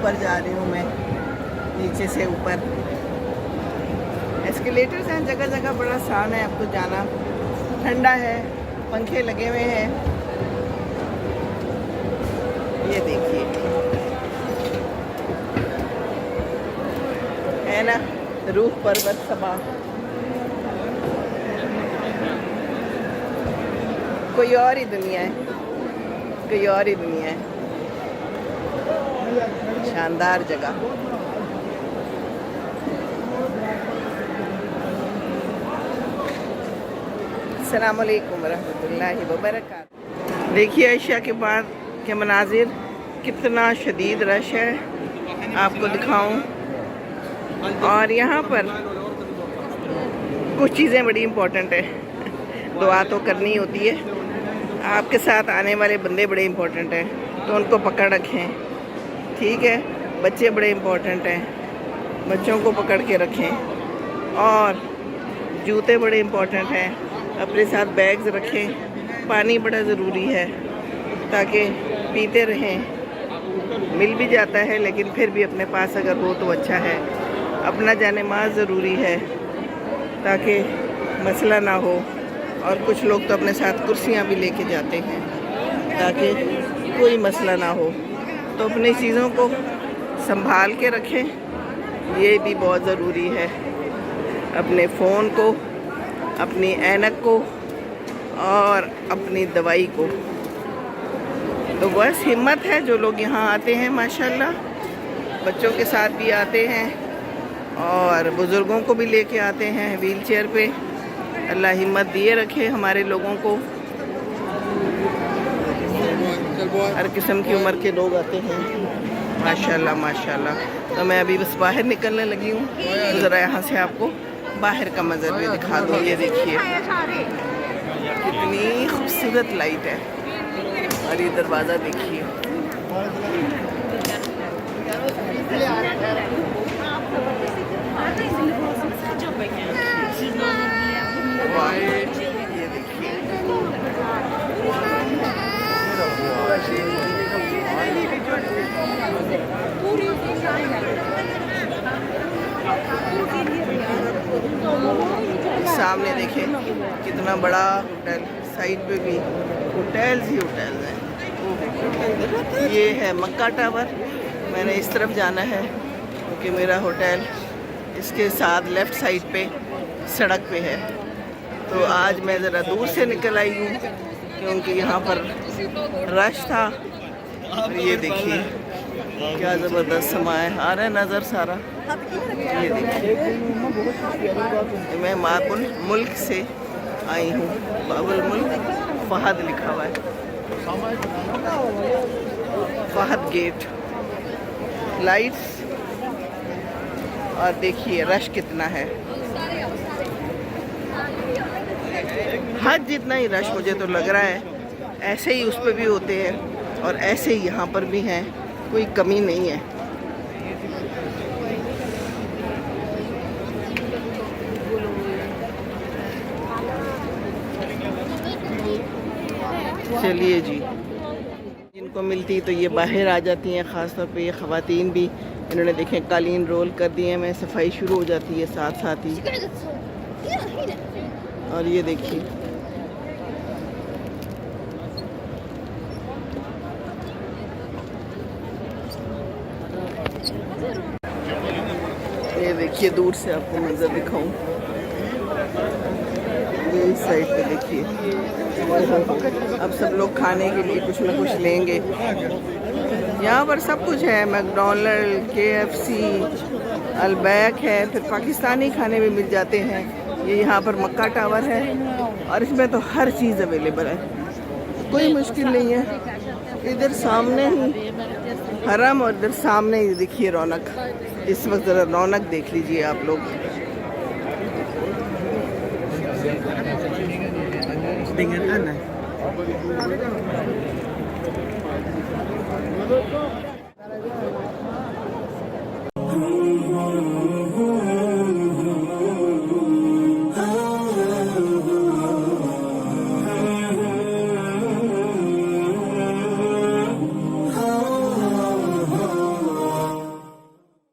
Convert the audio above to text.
ऊपर जा रही हूँ मैं, नीचे से ऊपर। एस्केलेटर्स हैं जगह जगह, बड़ा आसान है आपको जाना। ठंडा है, पंखे लगे हुए हैं। ये देखिए है ना, रूह पर्वत सभा। कोई और ही दुनिया है, कोई और ही दुनिया है। शानदार जगह। अस्सलाम वालेकुम रहमतुल्लाहि व बरकातहू। देखिए आयशा के बाद के मनाजिर, कितना शदीद रश है, आपको दिखाऊं। और यहाँ पर कुछ चीज़ें बड़ी इम्पोर्टेंट है। दुआ तो करनी होती है, आपके साथ आने वाले बंदे बड़े इम्पोर्टेंट हैं, तो उनको पकड़ रखें, ठीक है। बच्चे बड़े इम्पोर्टेंट हैं, बच्चों को पकड़ के रखें। और जूते बड़े इम्पोर्टेंट हैं, अपने साथ बैग्स रखें। पानी बड़ा ज़रूरी है, ताकि पीते रहें। मिल भी जाता है लेकिन फिर भी अपने पास अगर हो तो अच्छा है। अपना जानेमाज़ ज़रूरी है, ताकि मसला ना हो। और कुछ लोग तो अपने साथ कुर्सियाँ भी लेके जाते हैं, ताकि कोई मसला ना हो। तो अपनी चीज़ों को संभाल के रखें, ये भी बहुत ज़रूरी है। अपने फ़ोन को, अपनी ऐनक को और अपनी दवाई को। तो बस हिम्मत है जो लोग यहाँ आते हैं, माशाल्लाह। बच्चों के साथ भी आते हैं और बुज़ुर्गों को भी लेके आते हैं व्हील चेयर पे। अल्लाह हिम्मत दिए रखे हमारे लोगों को। हर किस्म की उम्र के लोग आते हैं, माशाल्लाह माशाल्लाह। तो मैं अभी बस बाहर निकलने लगी हूँ, तो ज़रा यहाँ से आपको बाहर का मंजर भी दिखा दूँ। ये देखिए कितनी खूबसूरत लाइट है। और ये दरवाज़ा देखिए, ये देखिए सामने देखें कितना बड़ा होटल, साइड पे भी होटल्स ही होटल्स हैं। ये है मक्का टावर। मैंने इस तरफ जाना है क्योंकि मेरा होटल इसके साथ लेफ़्ट साइड पे सड़क पे है। तो आज मैं ज़रा दूर से निकल आई हूँ क्योंकि यहाँ पर रश था। और ये देखिए क्या ज़बरदस्त समा है, आ रहा है नज़र सारा। ये देखिए मैं बाबुल मुल्क से आई हूँ। बाबुल मुल्क फहद लिखा हुआ है, फहद गेट। लाइट्स और देखिए रश कितना है। हद जितना ही रश मुझे तो लग रहा है, ऐसे ही उस पर भी होते हैं और ऐसे ही यहाँ पर भी हैं, कोई कमी नहीं है। चलिए जी, जिनको मिलती तो ये बाहर आ जाती हैं, ख़ास तौर पे ये ख़वातीन भी। इन्होंने देखें कालीन रोल कर दिए हैं, सफाई शुरू हो जाती है साथ साथ ही। और ये देखिए दूर से आपको मंजर दिखाऊं। ये इस साइड पे देखिए, अब सब लोग खाने के लिए कुछ ना कुछ लेंगे। यहाँ पर सब कुछ है, मैकडॉनल्ड, KFC, अलबैक है, फिर पाकिस्तानी खाने भी मिल जाते हैं। ये यहाँ पर मक्का टावर है और इसमें तो हर चीज़ अवेलेबल है, कोई मुश्किल नहीं है। इधर सामने ही हरम और इधर सामने ही देखिए रौनक। इस वक्त ज़रा रौनक देख लीजिए आप लोग।